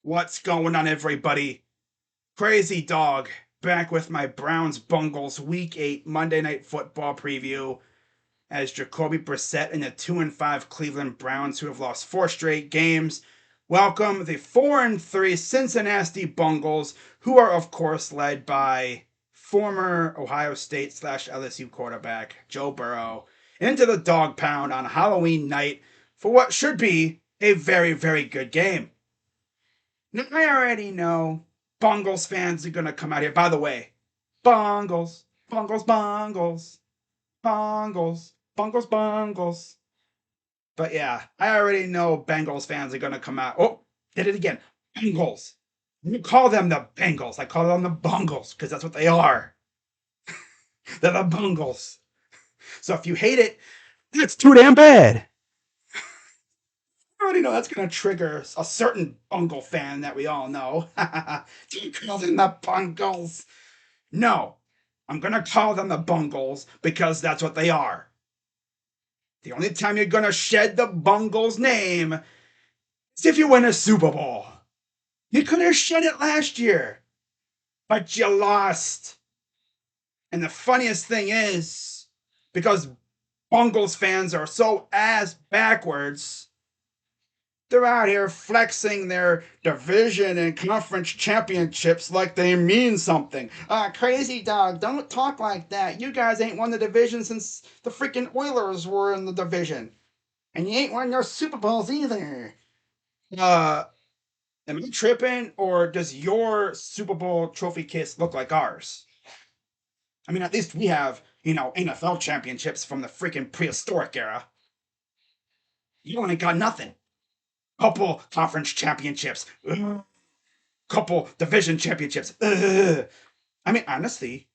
What's going on, everybody? Crazy Dog back with my Browns Bengals Week 8 Monday Night Football preview as Jacoby Brissett and the 2-5 Cleveland Browns, who have lost 4 straight games, welcome the 4-3 Cincinnati Bengals, who are, of course, led by former Ohio State / LSU quarterback Joe Burrow, into the dog pound on Halloween night for what should be a very, very good game. Now, I already know Bungles fans are going to come out here. By the way, Bungles, Bungles, Bungles, Bungles, Bungles, Bungles. But yeah, I already know Bengals fans are going to come out. Oh, did it again. Bengals. You call them the Bengals. I call them the Bungles because that's what they are. They're the Bungles. So if you hate it, it's too damn bad. I already know that's going to trigger a certain Bungle fan that we all know. Do you call them the Bungles? No, I'm going to call them the Bungles because that's what they are. The only time you're going to shed the Bungles name is if you win a Super Bowl. You could have shed it last year, but you lost. And the funniest thing is, because Bungles fans are so ass backwards, they're out here flexing their division and conference championships like they mean something. Crazy Dog, don't talk like that. You guys ain't won the division since the freaking Oilers were in the division. And you ain't won your Super Bowls either. Uh, am I tripping, or does your Super Bowl trophy case look like ours? I mean, at least we have, NFL championships from the freaking prehistoric era. You ain't got nothing. Couple conference championships. Couple division championships. I mean, honestly,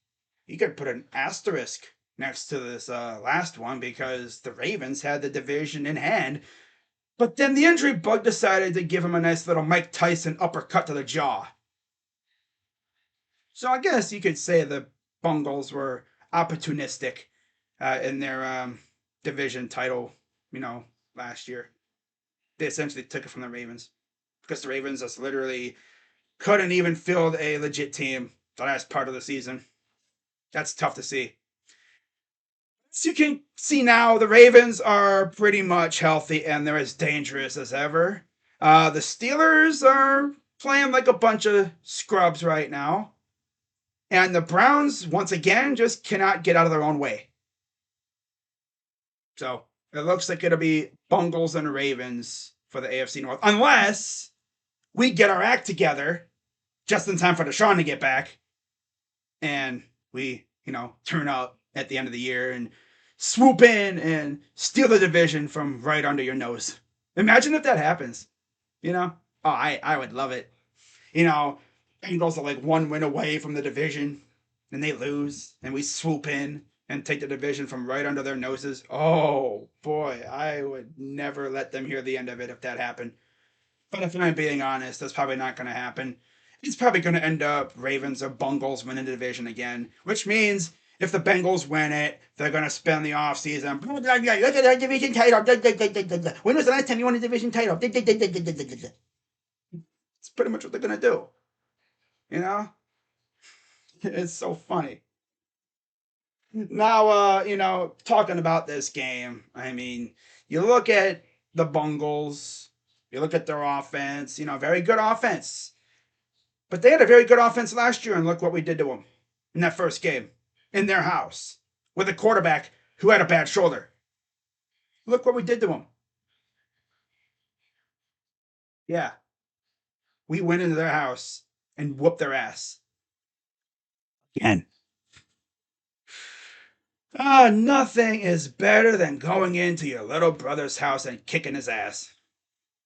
you could put an asterisk next to this last one because the Ravens had the division in hand, but then the injury bug decided to give him a nice little Mike Tyson uppercut to the jaw. So I guess you could say the Bungles were opportunistic in their division title, last year. They essentially took it from the Ravens because the Ravens just literally couldn't even field a legit team the last part of the season. That's tough to see. As you can see now, the Ravens are pretty much healthy and they're as dangerous as ever. The Steelers are playing like a bunch of scrubs right now. And the Browns, once again, just cannot get out of their own way. So it looks like it'll be Bungles and Ravens for the AFC North. Unless we get our act together just in time for Deshaun to get back. And we, turn up at the end of the year and swoop in and steal the division from right under your nose. Imagine if that happens. Oh, I would love it. Bengals are like one win away from the division, and they lose, and we swoop in and take the division from right under their noses. Oh boy, I would never let them hear the end of it if that happened. But if I'm being honest, that's probably not going to happen. It's probably going to end up Ravens or Bungles winning the division again, which means if the Bengals win it, they're going to spend the offseason. Look at that division title. When was the last time you won a division title? It's pretty much what they're going to do. You know? It's so funny. Now, talking about this game, I mean, you look at the Bungles, you look at their offense, very good offense. But they had a very good offense last year, and look what we did to them in that first game in their house with a quarterback who had a bad shoulder. Look what we did to them. Yeah, we went into their house and whooped their ass. Again. Nothing is better than going into your little brother's house and kicking his ass.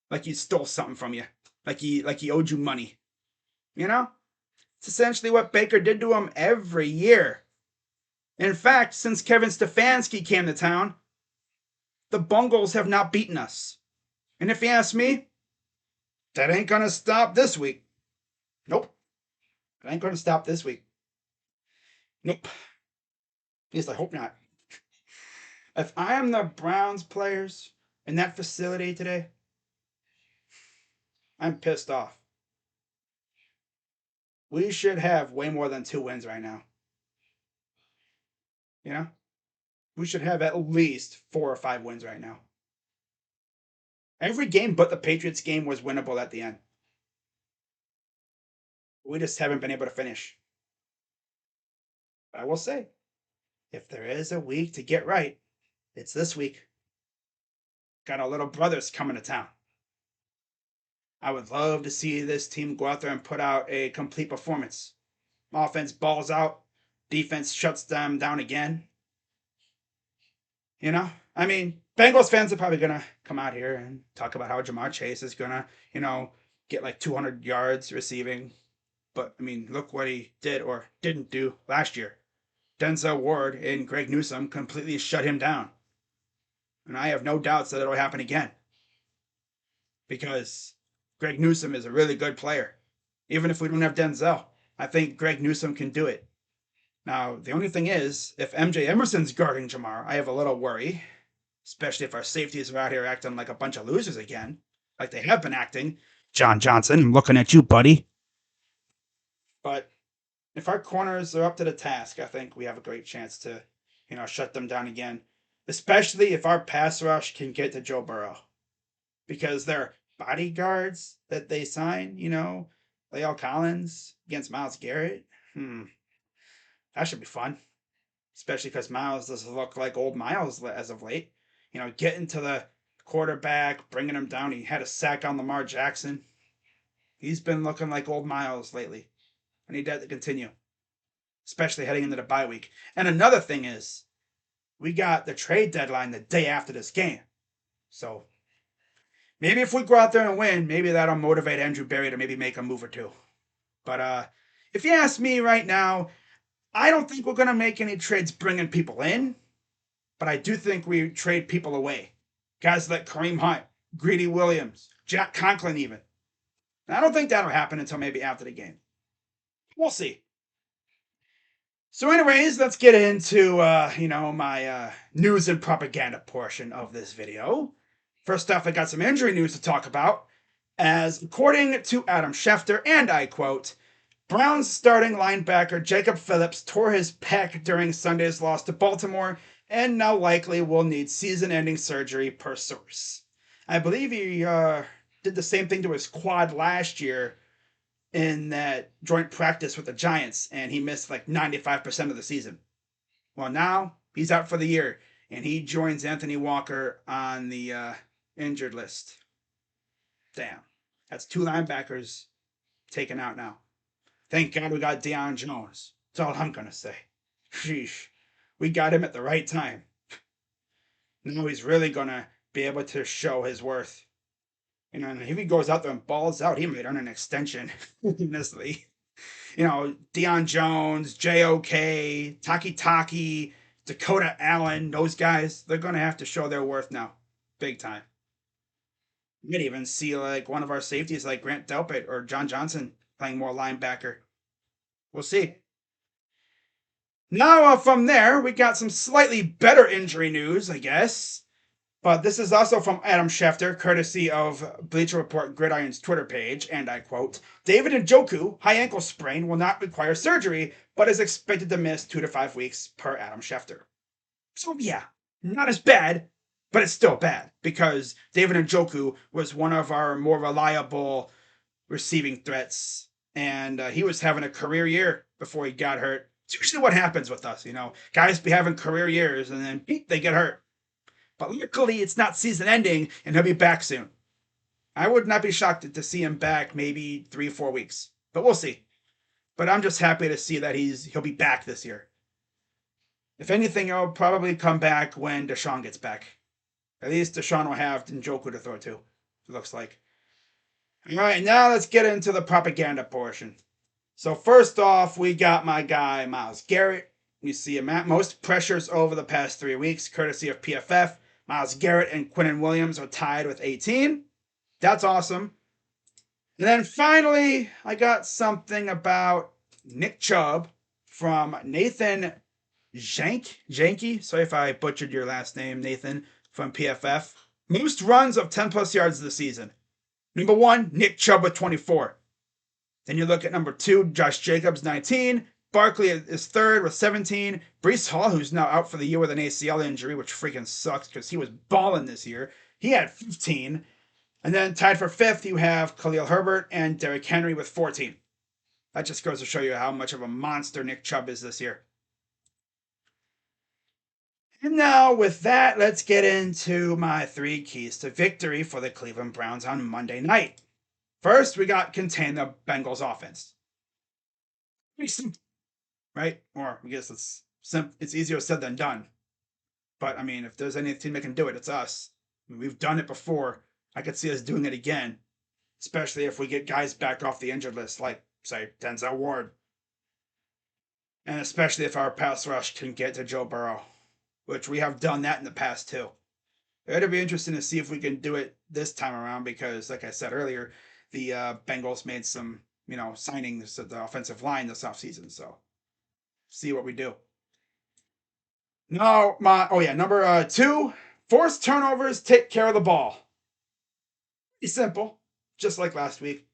Like he stole something from you. Like he owed you money. It's essentially what Baker did to him every year. In fact, since Kevin Stefanski came to town, the Bungles have not beaten us. And if you ask me, that ain't gonna stop this week. Nope. It ain't gonna stop this week. Nope. At least I hope not. If I am the Browns players in that facility today, I'm pissed off. We should have way more than 2 wins right now. You know, we should have at least 4 or 5 wins right now. Every game but the Patriots game was winnable at the end. We just haven't been able to finish. But I will say, if there is a week to get right, it's this week. Got our little brothers coming to town. I would love to see this team go out there and put out a complete performance. Offense balls out, defense shuts them down again. I mean, Bengals fans are probably gonna come out here and talk about how Jamar Chase is gonna, get like 200 yards receiving. But I mean, look what he did or didn't do last year. Denzel Ward and Greg Newsome completely shut him down. And I have no doubts that it'll happen again. Because Greg Newsome is a really good player. Even if we don't have Denzel, I think Greg Newsome can do it. Now, the only thing is, if MJ Emerson's guarding Jamar, I have a little worry, especially if our safeties are out here acting like a bunch of losers again, like they have been acting. John Johnson, I'm looking at you, buddy. But if our corners are up to the task, I think we have a great chance to, shut them down again. Especially if our pass rush can get to Joe Burrow. Because their bodyguards that they sign, La'el Collins against Myles Garrett, that should be fun. Especially because Myles doesn't look like old Myles as of late. Getting to the quarterback, bringing him down. He had a sack on Lamar Jackson. He's been looking like old Myles lately. I need that to continue, especially heading into the bye week. And another thing is, we got the trade deadline the day after this game. So maybe if we go out there and win, maybe that'll motivate Andrew Berry to maybe make a move or two. But if you ask me right now, I don't think we're going to make any trades bringing people in, but I do think we trade people away. Guys like Kareem Hunt, Greedy Williams, Jack Conklin even. And I don't think that'll happen until maybe after the game. We'll see. So anyways, let's get into, my news and propaganda portion of this video. First off, I got some injury news to talk about, as according to Adam Schefter, and I quote, Browns starting linebacker Jacob Phillips tore his pec during Sunday's loss to Baltimore and now likely will need season-ending surgery per source. I believe he did the same thing to his quad last year in that joint practice with the Giants, and he missed like 95% of the season. Well, now he's out for the year, and he joins Anthony Walker on the injured list. Damn. That's 2 linebackers taken out now. Thank God we got Deion Jones. That's all I'm going to say. Sheesh. We got him at the right time. Now he's really going to be able to show his worth. And if he goes out there and balls out, he might earn an extension, honestly. Deion Jones, JOK, Taki, Dakota Allen, those guys, they're going to have to show their worth now. Big time. You might even see like one of our safeties like Grant Delpit or John Johnson playing more linebacker. We'll see. Now from there, we got some slightly better injury news, I guess. But this is also from Adam Schefter, courtesy of Bleacher Report Gridiron's Twitter page, and I quote, David Njoku, high ankle sprain, will not require surgery, but is expected to miss 2 to 5 weeks per Adam Schefter. So yeah, not as bad, but it's still bad, because David Njoku was one of our more reliable receiving threats, and he was having a career year before he got hurt. It's usually what happens with us, Guys be having career years, and then they get hurt. But luckily, it's not season ending, and he'll be back soon. I would not be shocked to see him back maybe 3 or 4 weeks, but we'll see. But I'm just happy to see that he'll be back this year. If anything, he'll probably come back when Deshaun gets back. At least Deshaun will have Njoku to throw to, it looks like. All right, now let's get into the propaganda portion. So first off, we got my guy, Myles Garrett. You see him at most pressures over the past 3 weeks, courtesy of PFF. Myles Garrett and Quinnen Williams are tied with 18. That's awesome. And then finally, I got something about Nick Chubb from Nathan Janke. Sorry if I butchered your last name, Nathan, from PFF. Most runs of 10 plus yards this season. Number 1, Nick Chubb with 24. Then you look at number 2, Josh Jacobs, 19. Barkley is third with 17. Breece Hall, who's now out for the year with an ACL injury, which freaking sucks because he was balling this year, he had 15. And then tied for fifth, you have Khalil Herbert and Derrick Henry with 14. That just goes to show you how much of a monster Nick Chubb is this year. And now, with that, let's get into my 3 keys to victory for the Cleveland Browns on Monday night. First, we got contain the Bengals offense. Pretty simple, right? Or I guess it's easier said than done. But I mean, if there's any team that can do it, it's us. I mean, we've done it before. I could see us doing it again, especially if we get guys back off the injured list, like say Denzel Ward, and especially if our pass rush can get to Joe Burrow, which we have done that in the past too. It'll be interesting to see if we can do it this time around because, like I said earlier, the Bengals made some, signings at the offensive line this offseason. So, see what we do. No, number 2, force turnovers, take care of the ball. Pretty simple, just like last week.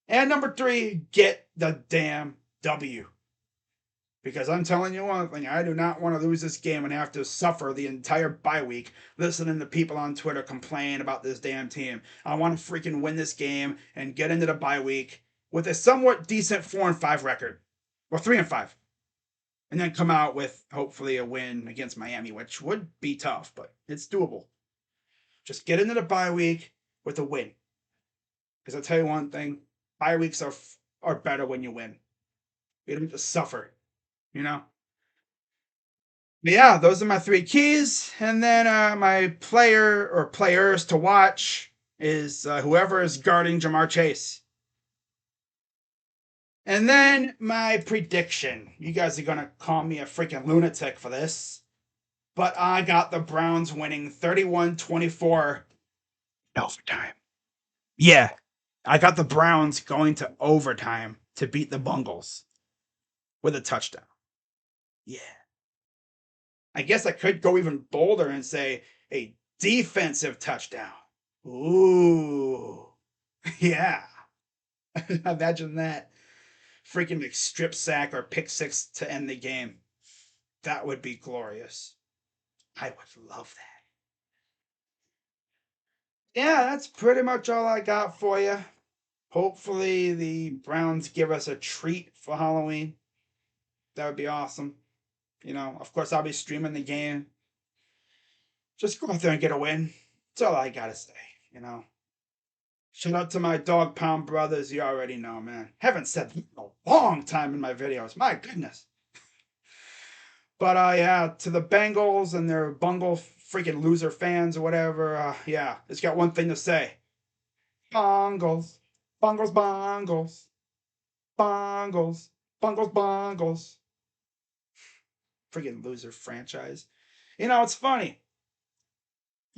And number 3, get the damn W. Because I'm telling you one thing, I do not want to lose this game and have to suffer the entire bye week listening to people on Twitter complain about this damn team. I want to freaking win this game and get into the bye week with a somewhat decent 4-5 record. Or 3-5. And then come out with hopefully a win against Miami, which would be tough, but it's doable. Just get into the bye week with a win. Because I'll tell you one thing, bye weeks are better when you win. You don't just suffer. But yeah, those are my 3 keys. And then my player or players to watch is whoever is guarding Jamar Chase. And then my prediction. You guys are going to call me a freaking lunatic for this. But I got the Browns winning 31-24 in overtime. Yeah, I got the Browns going to overtime to beat the Bengals with a touchdown. Yeah. I guess I could go even bolder and say a defensive touchdown. Ooh. Yeah. Imagine that. Freaking like strip sack or pick 6 to end the game. That would be glorious. I would love that. Yeah, that's pretty much all I got for you. Hopefully the Browns give us a treat for Halloween. That would be awesome. Of course I'll be streaming the game. Just go out there and get a win. That's all I gotta say, Shout out to my dog pound brothers. You already know, man. Haven't said in a long time in my videos. My goodness. But yeah, to the Bengals and their bungle freaking loser fans or whatever, yeah, it's got one thing to say. Bongles. Bongles, bongles. Bongles. Bongles, bongles. Freaking loser franchise. It's funny.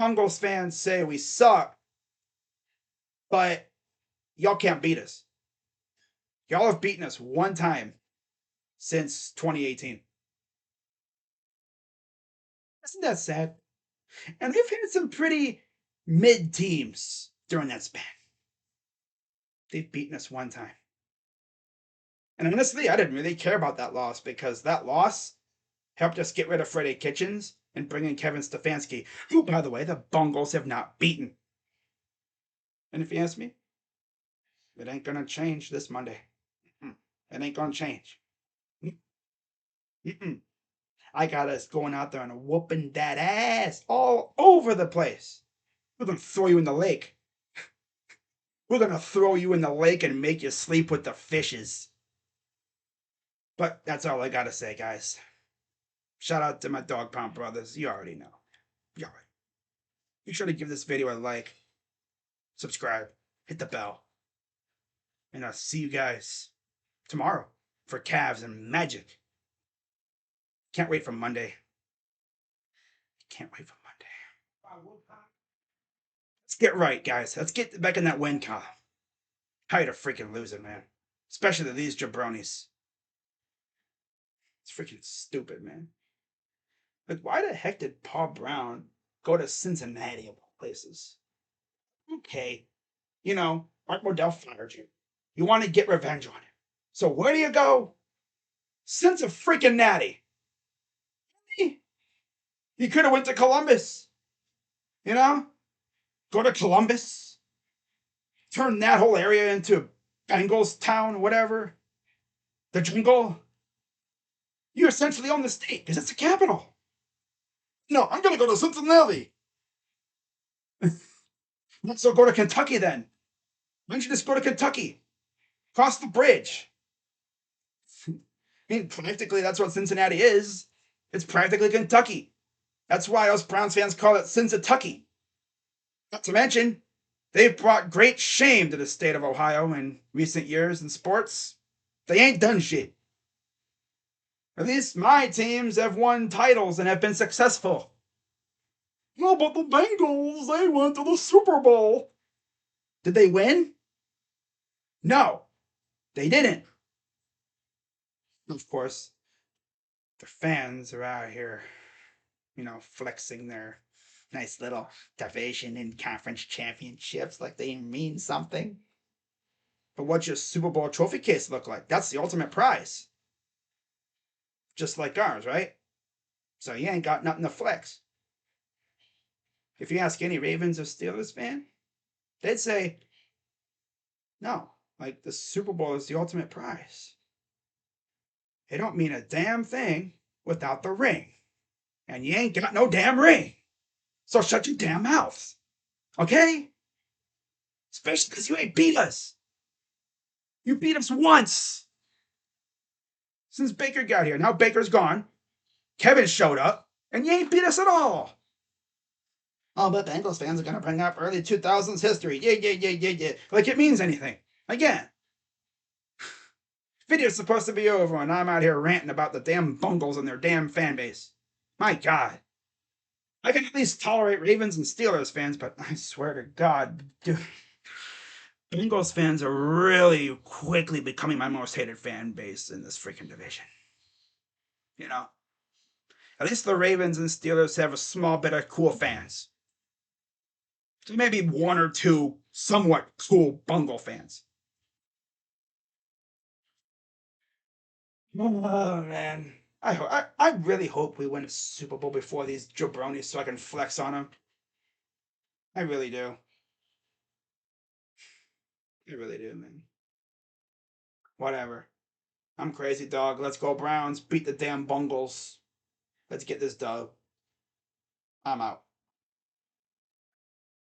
Bengals fans say we suck, but y'all can't beat us. Y'all have beaten us one time since 2018. Isn't that sad? And we've had some pretty mid teams during that span. They've beaten us one time. And honestly, I didn't really care about that loss because that loss helped us get rid of Freddie Kitchens and bring in Kevin Stefanski, who, by the way, the Bengals have not beaten. And if you ask me, it ain't going to change this Monday. It ain't going to change. I got us going out there and whooping that ass all over the place. We're going to throw you in the lake. We're going to throw you in the lake and make you sleep with the fishes. But that's all I got to say, guys. Shout out to my dog pound brothers. You already know. You already. Be sure to give this video a like, subscribe, hit the bell. And I'll see you guys tomorrow for Cavs and Magic. Can't wait for Monday. Can't wait for Monday. Let's get right, guys. Let's get back in that win column. Tired of freaking losing, man. Especially these jabronis. It's freaking stupid, man. Like, why the heck did Paul Brown go to Cincinnati of all places? Okay. Mark Modell fired you. You want to get revenge on him. So where do you go? Cincinnati. He could have went to Columbus. You know, go to Columbus, turn that whole area into Bengals town, whatever. The jungle. You essentially own the state because it's the capital. No, I'm gonna go to Cincinnati. So go to Kentucky then. Why don't you just go to Kentucky? Cross the bridge. I mean, practically, that's what Cincinnati is. It's practically Kentucky. That's why us Browns fans call it Cincinnati. Not to mention, they've brought great shame to the state of Ohio in recent years in sports. They ain't done shit. At least my teams have won titles and have been successful. No, but the Bengals, they went to the Super Bowl. Did they win? No, they didn't. Of course, the fans are out here, flexing their nice little division and conference championships like they mean something. But what's your Super Bowl trophy case look like? That's the ultimate prize. Just like ours, right? So you ain't got nothing to flex. If you ask any Ravens or Steelers fan, they'd say, no, like the Super Bowl is the ultimate prize. It don't mean a damn thing without the ring. And you ain't got no damn ring. So shut your damn mouths. Okay? Especially because you ain't beat us. You beat us once. Since Baker got here. Now Baker's gone. Kevin showed up. And you ain't beat us at all. Oh, but Bengals fans are going to bring up early 2000s history. Yeah. Like it means anything. Again. Video's supposed to be over and I'm out here ranting about the damn Bungles and their damn fan base. My God. I can at least tolerate Ravens and Steelers fans, but I swear to God, dude, Bengals fans are really quickly becoming my most hated fan base in this freaking division. You know? At least the Ravens and Steelers have a small bit of cool fans. So maybe one or two somewhat cool Bungle fans. Oh, man. I really hope we win a Super Bowl before these jabronis so I can flex on them. I really do. I really do, man. Whatever. I'm crazy, dog. Let's go, Browns. Beat the damn Bungles. Let's get this dub. I'm out.